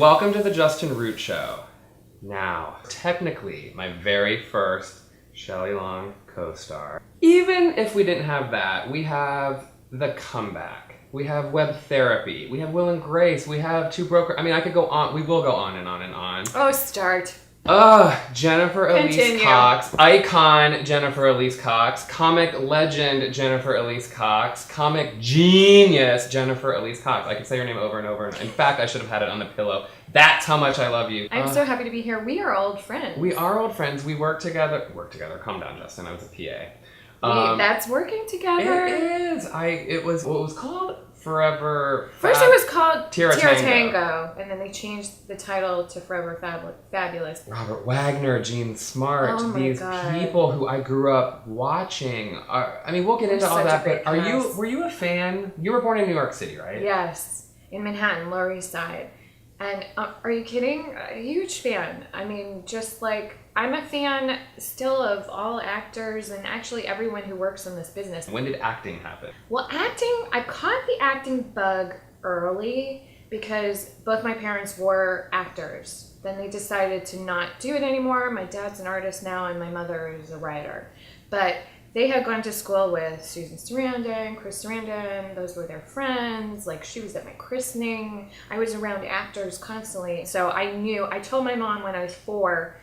welcome to the Justin Root Show. Now, technically, my very first Shelley Long co-star. Even if we didn't have that, we have The Comeback. We have Web Therapy. We have Will and Grace. We have Two Broker. I mean, I could go on. We will go on and on and on. Oh, start. Jennifer Elise Cox. Icon Jennifer Elise Cox. Comic legend Jennifer Elise Cox. Comic genius Jennifer Elise Cox. I could say your name over and over. In fact, I should have had it on the pillow. That's how much I love you. I'm so happy to be here. We are old friends. We are old friends. We work together. Calm down, Justin. I was a PA. That's working together. It is. It was what was called Forever. First it was called Tira Tango, and then they changed the title to Forever Fabulous. Robert Wagner, Gene Smart, oh these people who I grew up watching. We'll get into all that, but were you a fan? You were born in New York City, right? Yes, in Manhattan, Lower East Side. And are you kidding? A huge fan. I mean, just like, I'm a fan still of all actors and actually everyone who works in this business. When did acting happen? Well, I caught the acting bug early because both my parents were actors. Then they decided to not do it anymore. My dad's an artist now and my mother is a writer. But they had gone to school with Susan Sarandon and Chris Sarandon. Those were their friends. Like, she was at my christening. I was around actors constantly. So I told my mom when I was 4,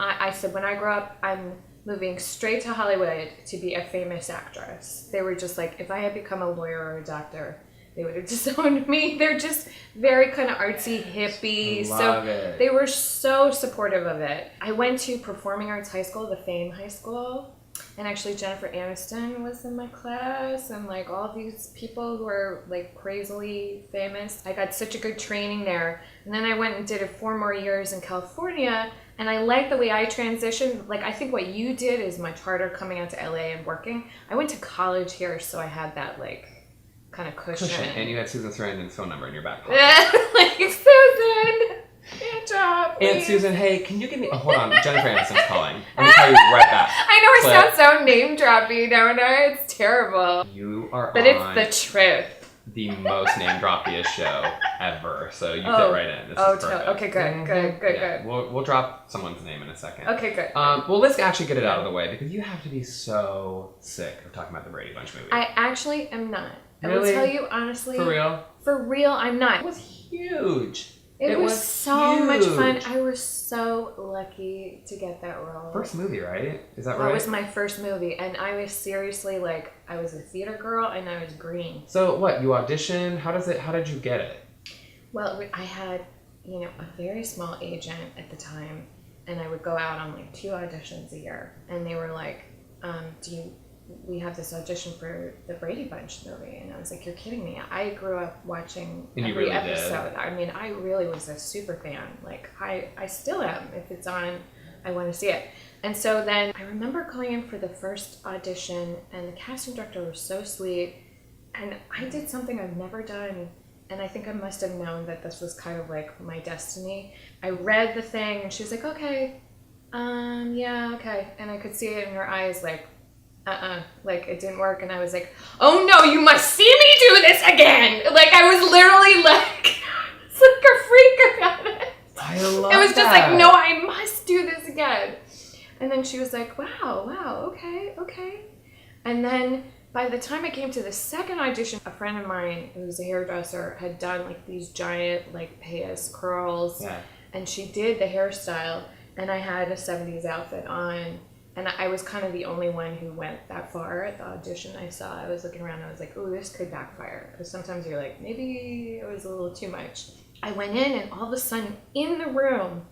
I said, when I grow up, I'm moving straight to Hollywood to be a famous actress. They were just like, if I had become a lawyer or a doctor, they would have disowned me. They're just very kind of artsy, hippie. Love it. They were so supportive of it. I went to Performing Arts High School, the Fame High School. And actually Jennifer Aniston was in my class and like all these people who are like crazily famous. I got such a good training there. And then I went and did it 4 more years in California. And I like the way I transitioned. Like, I think what you did is much harder coming out to LA and working. I went to college here, so I had that like kind of cushion. And you had Susan Sarandon's phone number in your back pocket. Like, Susan! Good job, please. Aunt Susan, hey, can you give me... Oh, hold on, Jennifer Aniston's calling. Let me call you right back. I know I sound so name-droppy, don't I? It's terrible. You are But it's the truth. The most name-droppiest show ever, so you fit right in. This is perfect. Okay, good. We'll drop someone's name in a second. Okay, good. Well, let's actually get it out of the way, because you have to be so sick of talking about the Brady Bunch movie. I actually am not. Really? I will tell you honestly. For real? For real, I'm not. It was huge. It was so much fun. I was so lucky to get that role. First movie, right? Is that right? That was my first movie, and I was seriously like, I was a theater girl, and I was green. So what? You auditioned? How did you get it? Well, I had, a very small agent at the time, and I would go out on like 2 auditions a year, and they were like, we have this audition for the Brady Bunch movie. And I was like, you're kidding me. I grew up watching every episode. I mean, I really was a super fan. Like, I still am. If it's on, I want to see it. And so then I remember going in for the first audition, and the casting director was so sweet. And I did something I've never done. And I think I must have known that this was kind of like my destiny. I read the thing, and she was like, okay. Yeah, okay. And I could see it in her eyes, like, like it didn't work, and I was like, oh no, you must see me do this again. Like, I was literally like, it's like a freak about it. I love it. Was that. Just like, no, I must do this again. And then she was like, wow, okay. And then by the time I came to the second audition, a friend of mine who was a hairdresser had done like these giant like payas curls, and she did the hairstyle, and I had a 70s outfit on. And I was kind of the only one who went that far at the audition I saw. I was looking around and I was like, oh, this could backfire. Because sometimes you're like, maybe it was a little too much. I went in, and all of a sudden in the room,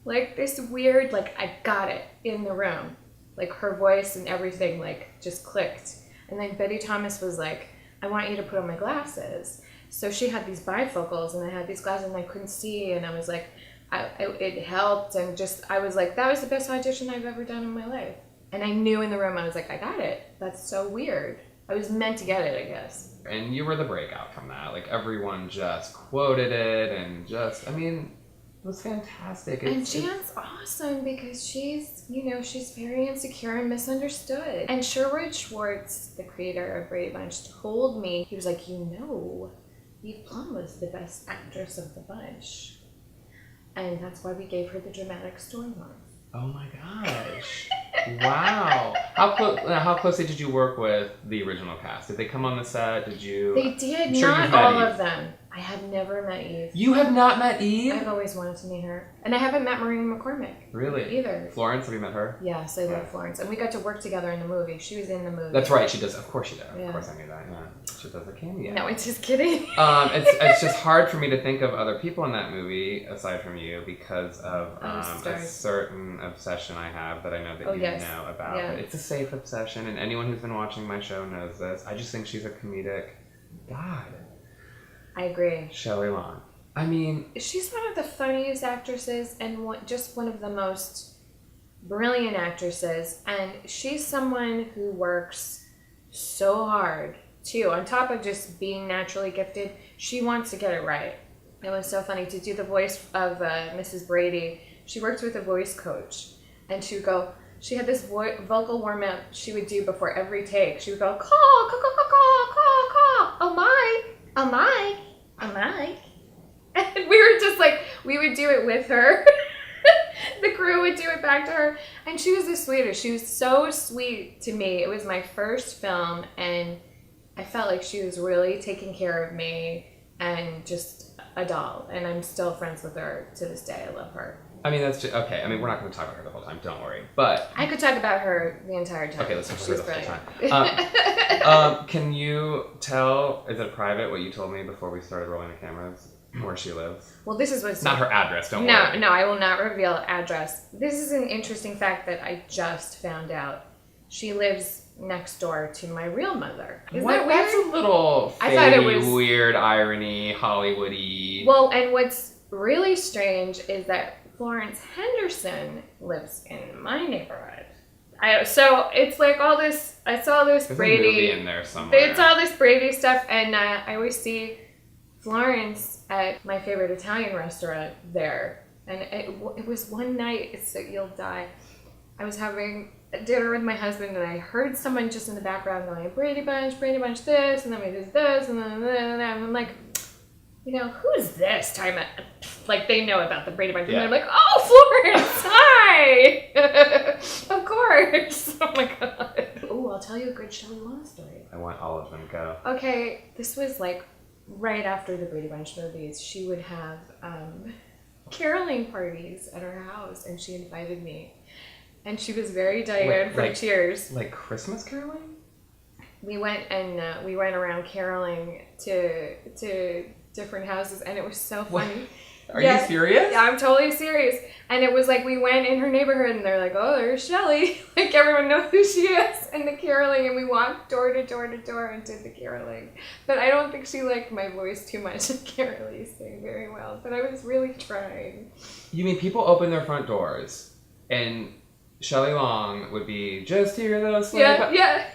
like this weird, like I got it in the room. Like her voice and everything like just clicked. And then Betty Thomas was like, I want you to put on my glasses. So she had these bifocals, and I had these glasses and I couldn't see. And I was like, it helped, and I was like, that was the best audition I've ever done in my life. And I knew in the room, I was like, I got it. That's so weird. I was meant to get it, I guess. And you were the breakout from that. Like, everyone just quoted it, and it was fantastic. And Jan's awesome because she's very insecure and misunderstood. And Sherwood Schwartz, the creator of Brady Bunch, told me, he was like, Eve Plum was the best actress of the bunch. And that's why we gave her the dramatic storyline. Oh my gosh. Wow. How closely did you work with the original cast? Did they come on the set? Did you? They did, sure not all of them. I have never met Eve. You have not met Eve? I've always wanted to meet her. And I haven't met Maureen McCormick. Really? Either. Florence, have you met her? Yes, I love Florence. And we got to work together in the movie. She was in the movie. That's right, she does. Of course she does. Yeah. Of course I knew that. Yeah. She does a cameo. No, it's just kidding. It's just hard for me to think of other people in that movie aside from you because of a certain obsession I have that I know that know about. Yeah. It's a safe obsession, and anyone who's been watching my show knows this. I just think she's a comedic god. I agree. Shelley Long. I mean, she's one of the funniest actresses and just one of the most brilliant actresses. And she's someone who works so hard, too. On top of just being naturally gifted, she wants to get it right. It was so funny to do the voice of Mrs. Brady. She worked with a voice coach. And she would go, she had this vocal warm-up she would do before every take. She would go, call, call, call, call, call, call, oh my. A mic. And we were just like, we would do it with her. The crew would do it back to her. And she was the sweetest. She was so sweet to me. It was my first film, and I felt like she was really taking care of me and just a doll. And I'm still friends with her to this day. I love her. I mean, that's just, okay. I mean, we're not going to talk about her the whole time. Don't worry. But I could talk about her the entire time. Okay, let's talk about her the whole time. Can you tell, is it private, what you told me before we started rolling the cameras, where she lives? Well, this is what's... Not her address, don't worry. No, I will not reveal address. This is an interesting fact that I just found out. She lives next door to my real mother. Isn't that weird? That's a little weird irony, Hollywoody. Well, and what's really strange is that Florence Henderson lives in my neighborhood. So it's like all this. I saw this There's Brady. A movie in there somewhere. It's all this Brady stuff, and I always see Florence at my favorite Italian restaurant there. And it was one night. It's so you'll die. I was having dinner with my husband, and I heard someone just in the background going, Brady Bunch this, and then we did this, and then and I'm like, you know, who's this? Time like they know about the Brady Bunch, and they're like, oh, Florence, hi, of course. Oh my god. Oh, I'll tell you a good Shelley Long story. I want all of them. Go. Okay, this was like right after the Brady Bunch movies. She would have caroling parties at her house, and she invited me, and she was very Diane from Cheers. Like Christmas caroling? We went around caroling to different houses, and it was so funny. Are you serious? Yeah, I'm totally serious. And it was like we went in her neighborhood, and they're like, oh, there's Shelley. Like everyone knows who she is, and the caroling, and we walked door to door to door and did the caroling. But I don't think she liked my voice too much. I can't really sing very well, but I was really trying. You mean people open their front doors, and Shelley Long would be, just hear those sleigh Yeah.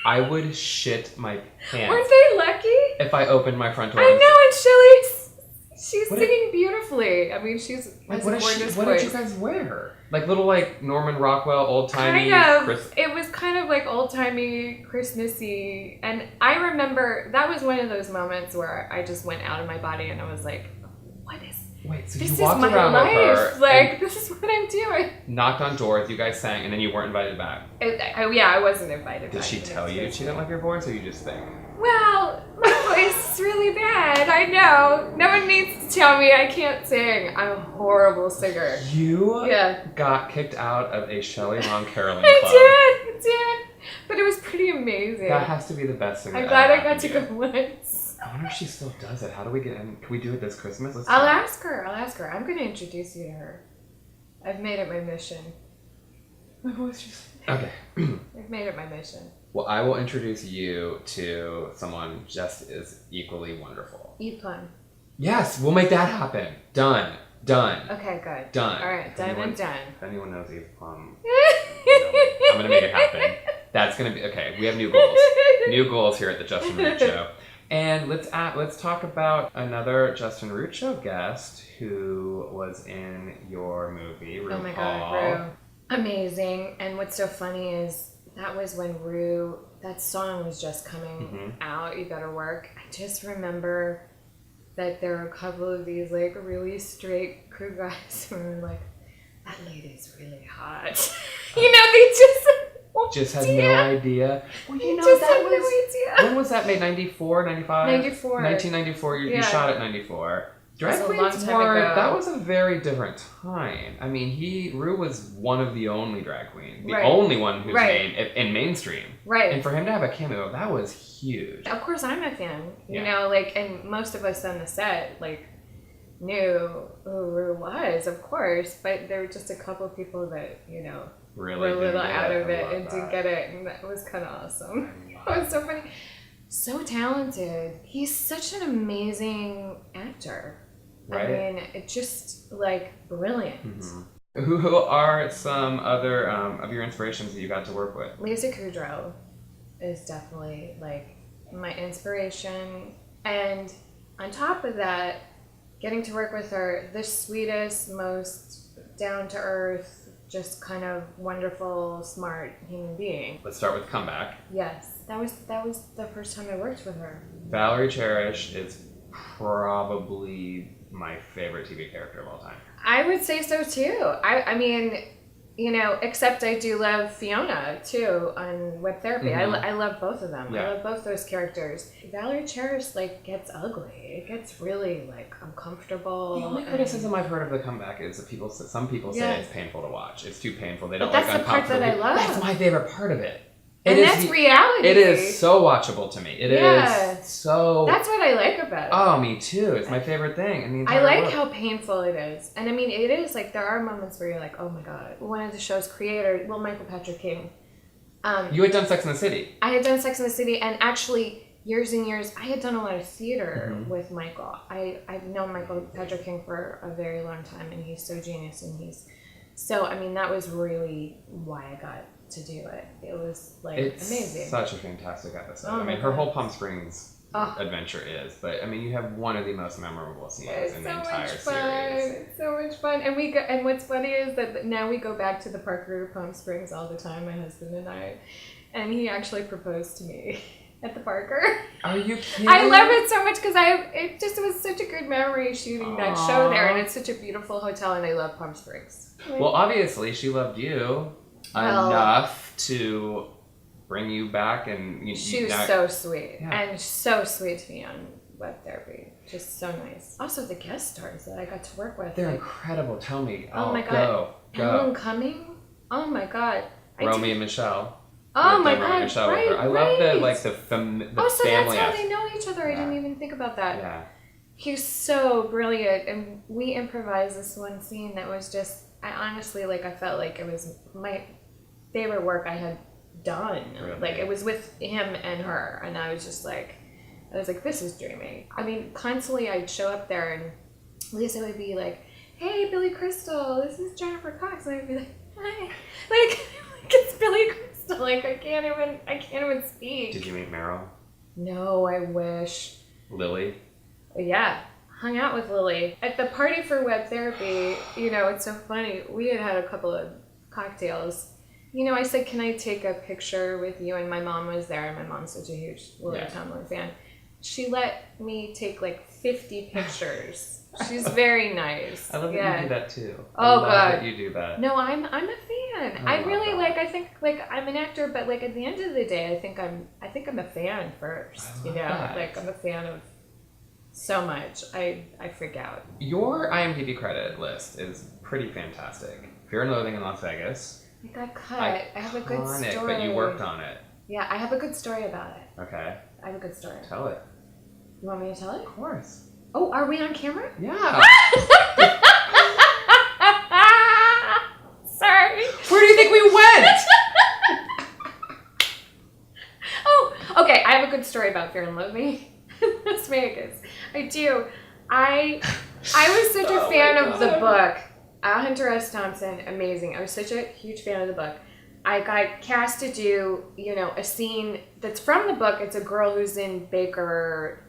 I would shit my pants. Weren't they lucky? If I opened my front door. I know, and she's singing beautifully. I mean, she's like, what did you guys wear? Like little like Norman Rockwell old timey. Kind of. It was kind of like old timey Christmassy, and I remember that was one of those moments where I just went out of my body, and I was like, "What is?" Wait, so this you walked is my around life. with her, like this is what I'm doing. Knocked on doors, you guys sang, and then you weren't invited back. I wasn't invited. Did she tell you she didn't like your voice, or you just think? Well, my voice is really bad. I know. No one needs to tell me I can't sing. I'm a horrible singer. You got kicked out of a Shelley Long caroling club. I did. But it was pretty amazing. That has to be the best thing. I'm glad I got to go once. I wonder if she still does it. How do we get in? Can we do it this Christmas? I'll ask her. I'm going to introduce you to her. I've made it my mission. My voice just... Okay. I've made it my mission. Well, I will introduce you to someone just as equally wonderful. Eve Plum. Yes, we'll make that happen. Done. Okay, good. Done. All right, done. If anyone knows Eve Plum, I'm going to make it happen. That's going to be... Okay, we have new goals. New goals here at the Justin Root Show. And let's talk about another Justin Root Show guest who was in your movie, RuPaul. Oh my God, Ru. Amazing. And what's so funny is that was when that song was just coming out, You Better Work. I just remember that there were a couple of these like really straight crew guys who were like, that lady's really hot. You know, they just had no idea. Well, you know, just that had was, no idea. when was that made? 94, 95? 94. 1994. You shot at 94. Drag That's a queens long time ago. that was a very different time. I mean, Rue was one of the only drag queens. The Right. only one who's Right. made in mainstream. Right. And for him to have a cameo, that was huge. Of course, I'm a fan. You Yeah. know, like, and most of us on the set, like, knew who Rue was, of course, but there were just a couple of people that, you know, Really were a didn't little get out of I it love and didn't that. get it, and that was kind of awesome. It was so funny. So talented. He's such an amazing actor. Right? I mean, it just, like, brilliant. Mhm. Who are some other of your inspirations that you got to work with? Lisa Kudrow is definitely, like, my inspiration. And on top of that, getting to work with her, the sweetest, most down-to-earth, just kind of wonderful, smart human being. Let's start with Comeback. Yes, that was the first time I worked with her. Valerie Cherish is probably my favorite TV character of all time. I would say so too. I mean, you know, except I do love Fiona too on Web Therapy. Mhm. I love both of them. Yeah. I love both those characters. Valerie Cherish like gets ugly. It gets really like uncomfortable. The only criticism I've heard of the Comeback is that some people say Yeah. it's painful to watch. It's too painful. They But don't that's like the part that I love. That's my favorite part of it. And It is that's reality. It is so watchable to me. It Yeah. is so. That's what I like about it. Oh, me too. It's my favorite thing. In the I entire like world. how painful it is. And I mean, it is like there are moments where you're like, oh my God. One of the show's creators, well, Michael Patrick King. You had done Sex and the City. I had done Sex and the City, and actually, years and years, I had done a lot of theater Mhm. with Michael. I've known Michael Patrick King for a very long time, and he's so genius, and so, I mean, that was really why I got to do it. It was, like, It's amazing. such a fantastic episode. Oh I mean, my her God. whole Palm Springs Oh. adventure is, but I mean, you have one of the most memorable scenes It's in so the entire much fun. series. It's so much fun. And what's funny is that now we go back to the park route of Palm Springs all the time, my husband and I. And he actually proposed to me at the Parker. Are you kidding? I love it so much because it just was such a good memory shooting that show there, and it's such a beautiful hotel, and I love Palm Springs. Well, obviously, she loved you enough to bring you back, and She was so sweet, Yeah. and so sweet to me on Web Therapy. Just so nice. Also, the guest stars that I got to work with. They're like, incredible. Tell me. Oh my Go. Ellen Cumming. Oh my God. Romy and Michelle. Oh You've my done Romy and God. Michelle with Right, her. I love the right. like the Oh, so family. that's how they know each other. I Yeah. didn't even think about that. Yeah. He's so brilliant, and we improvised this one scene that was just, I honestly, like, I felt like it was my favorite work I had done. Really? Like, it was with him and her, and I was like, this is dreamy. I mean, constantly I'd show up there, and Lisa would be like, hey, Billy Crystal, this is Jennifer Cox, and I'd be like, hi. Like, it's Billy Crystal. Like, I can't even speak. Did you meet Meryl? No, I wish. Lily? Yeah, hung out with Lily. At the party for Web Therapy, you know, it's so funny. We had a couple of cocktails. You know, I said, can I take a picture with you? And my mom was there, and my mom's such a huge Lily Tomlin fan. She let me take like 50 pictures. She's very nice. I love that you do that too. Oh, I love God. that you do that. No, I'm a fan. I I love really that. I think like I'm an actor, but like at the end of the day, I think I'm a fan first. I You love know, that. like I'm a fan of so much. I freak out. Your IMDb credit list is pretty fantastic. Fear and Loathing in Las Vegas. I got cut. I have a good Iconic, story. but you worked on it. Yeah, I have a good story about it. Okay. I have a good story. Tell it. You want me to tell it? Of course. Oh, are we on camera? Yeah. Sorry. Where do you think we went? Oh, okay. I have a good story about Fear and Loathing Las Vegas. I do. I was such a Oh fan my of the God. book. Hunter S. Thompson, amazing. I was such a huge fan of the book. I got cast to do, you know, a scene that's from the book. It's a girl who's in Baker,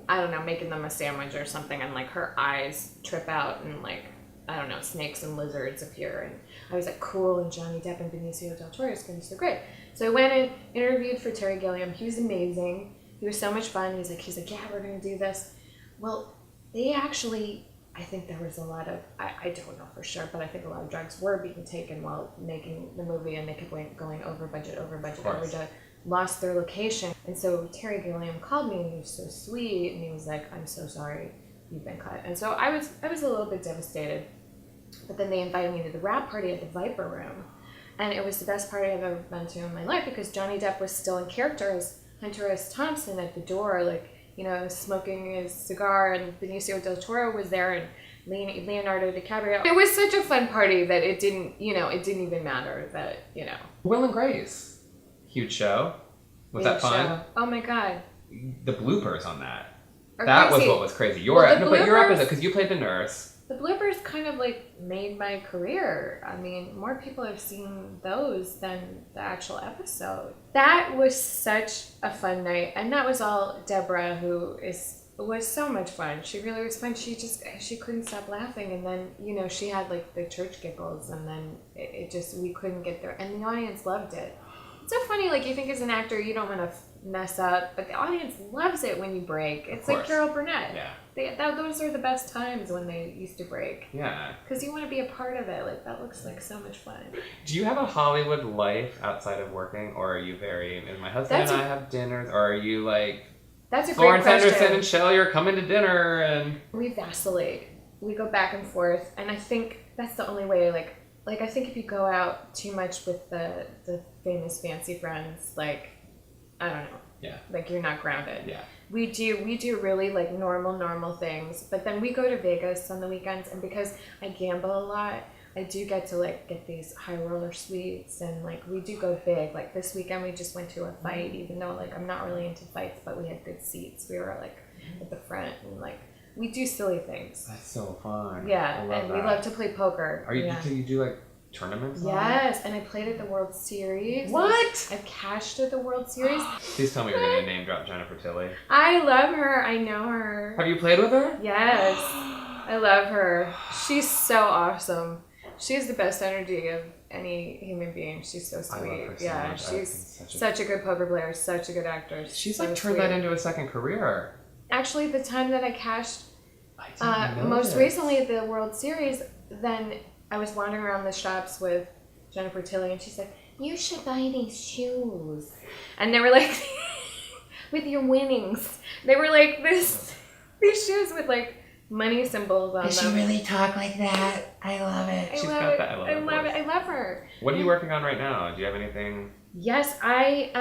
I don't know, making them a sandwich or something, and like her eyes trip out and like, I don't know, snakes and lizards appear. And I was like, cool, and Johnny Depp and Benicio del Toro is going to be so great. So I went and interviewed for Terry Gilliam. He was amazing. He was so much fun. He's like, yeah, we're going to do this. Well, they actually, I think there was a lot of, I don't know for sure, but I think a lot of drugs were being taken while making the movie, and they kept going over budget, lost their location. And so Terry Gilliam called me, and he was so sweet, and he was like, I'm so sorry you've been cut. And so I was a little bit devastated. But then they invited me to the wrap party at the Viper Room. And it was the best party I've ever been to in my life, because Johnny Depp was still in character as Hunter S. Thompson at the door, like, you know, smoking his cigar, and Benicio del Toro was there, and Leonardo DiCaprio. It was such a fun party that it didn't even matter that, you know. Will and Grace. Huge show. Was that fun? Show. Oh my God. The bloopers on that. Are that crazy. Was what was crazy. Well, but your episode, because you played the nurse. The bloopers kind of like made my career. I mean, more people have seen those than the actual episode. That was such a fun night. And that was all Deborah, who was so much fun. She really was fun. She couldn't stop laughing. And then, you know, she had like the church giggles, and then we couldn't get there. And the audience loved it. It's so funny, like, you think as an actor you don't want to mess up, but the audience loves it when you break. It's like Carol Burnett. Yeah. Those are the best times when they used to break. Yeah. Because you want to be a part of it. Like, that looks like so much fun. Do you have a Hollywood life outside of working, or are you and my husband and I have dinners, or are you like, that's a Florence great question. Henderson and Shelley are coming to dinner, and... We vacillate. We go back and forth, and I think that's the only way, like I think if you go out too much with the famous fancy friends, like, I don't know. Yeah. Like, you're not grounded. Yeah. We do really like normal things, but then we go to Vegas on the weekends, and because I gamble a lot, I do get to like get these high roller suites, and like we do go big. Like this weekend we just went to a fight, even though like I'm not really into fights, but we had good seats. We were like at the front, and like we do silly things. That's so fun. Yeah, and we love to play poker. Do you do like tournaments? Yes, and I played at the World Series. What? I've cashed at the World Series. Please tell me you're going to name drop Jennifer Tilly. I love her. I know her. Have you played with her? Yes. I love her. She's so awesome. She has the best energy of any human being. She's so sweet. I love her so yeah, much. she's such a good poker player, such a good actor. She's so like turned that into a second career. Actually, the time that I cashed most recently at the World Series, then I was wandering around the shops with Jennifer Tilly, and she said, "You should buy these shoes." And they were like, with your winnings. They were like these shoes with like money symbols on them. Does she really talk like that? I love it. She's got that. I love it. I love her. What are you working on right now? Do you have anything? Yes, I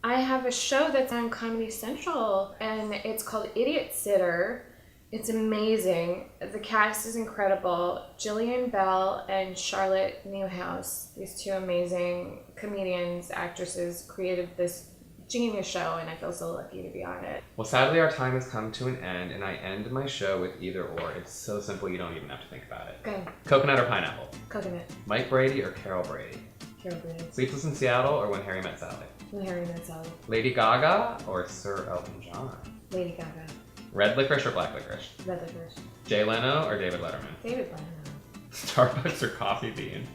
have a show that's on Comedy Central, and it's called Idiot Sitter. It's amazing. The cast is incredible. Jillian Bell and Charlotte Newhouse, these two amazing comedians, actresses, created this genius show, and I feel so lucky to be on it. Well, sadly, our time has come to an end, and I end my show with either or. It's so simple, you don't even have to think about it. Go. Coconut or pineapple? Coconut. Mike Brady or Carol Brady? Carol Brady. Sleepless in Seattle or When Harry Met Sally? When Harry Met Sally. Lady Gaga or Sir Elton John? Lady Gaga. Red licorice or black licorice? Red licorice. Jay Leno or David Letterman? David Letterman. Starbucks or Coffee Bean?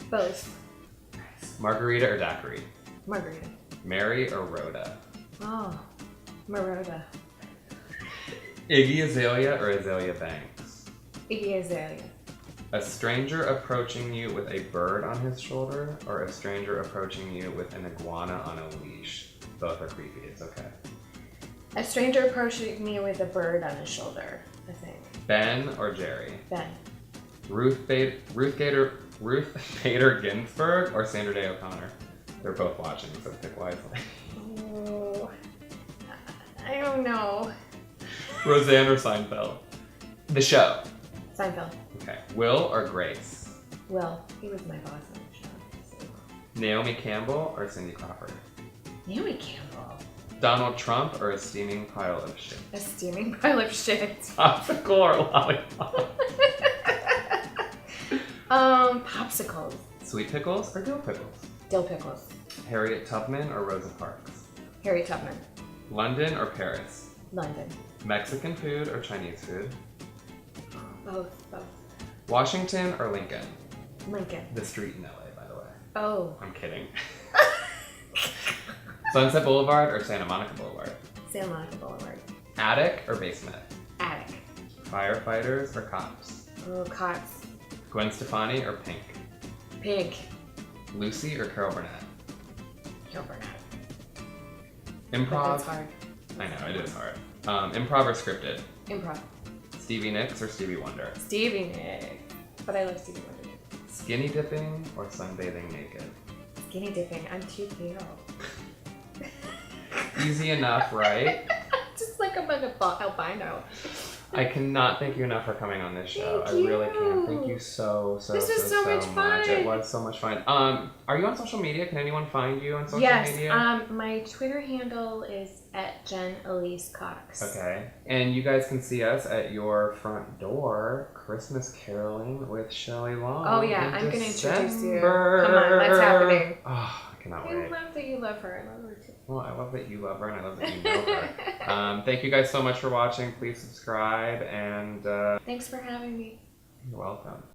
Both. Margarita or daiquiri? Margarita. Mary or Rhoda? Oh, Maroda. Iggy Azalea or Azalea Banks? Iggy Azalea. A stranger approaching you with a bird on his shoulder or a stranger approaching you with an iguana on a leash? Both are creepy, it's okay. A stranger approaching me with a bird on his shoulder, I think. Ben or Jerry? Ben. Ruth Bader Ginsburg or Sandra Day O'Connor? They're both watching, so pick wisely. Oh, I don't know. Roseanne or Seinfeld? The show. Seinfeld. Okay. Will or Grace? Will. He was my boss on the show. So. Naomi Campbell or Cindy Crawford? Naomi Campbell. Donald Trump or a steaming pile of shit? A steaming pile of shit. Popsicle or lollipop? Popsicles. Sweet pickles or dill pickles? Dill pickles. Harriet Tubman or Rosa Parks? Harriet Tubman. London or Paris? London. Mexican food or Chinese food? Both. Washington or Lincoln? Lincoln. The street in LA, by the way. Oh. I'm kidding. Sunset Boulevard or Santa Monica Boulevard? Santa Monica Boulevard. Attic or basement? Attic. Firefighters or cops? Oh, cops. Gwen Stefani or Pink? Pink. Lucy or Carol Burnett? Carol Burnett. Improv? That's hard. I know, it is hard. Improv or scripted? Improv. Stevie Nicks or Stevie Wonder? Stevie Nicks. But I love Stevie Wonder. Skinny dipping or sunbathing naked? Skinny dipping. I'm too pale. Easy enough, right? Just like I'm an albino. I cannot thank you enough for coming on this show. Thank I really you. can't. Thank you so This was so much fun. It was so much fun. Are you on social media? Can anyone find you on social media? Yes. My Twitter handle is @Jen Elise Cox. Okay. And you guys can see us at your front door, Christmas caroling with Shelley Long. Oh yeah, in I'm gonna December. introduce you. Come on, that's happening. Oh, I cannot I wait. love that you love her. I love her too. Well, I love that you love her and I love that you know her. Thank you guys so much for watching. Please subscribe and Thanks for having me. you're welcome.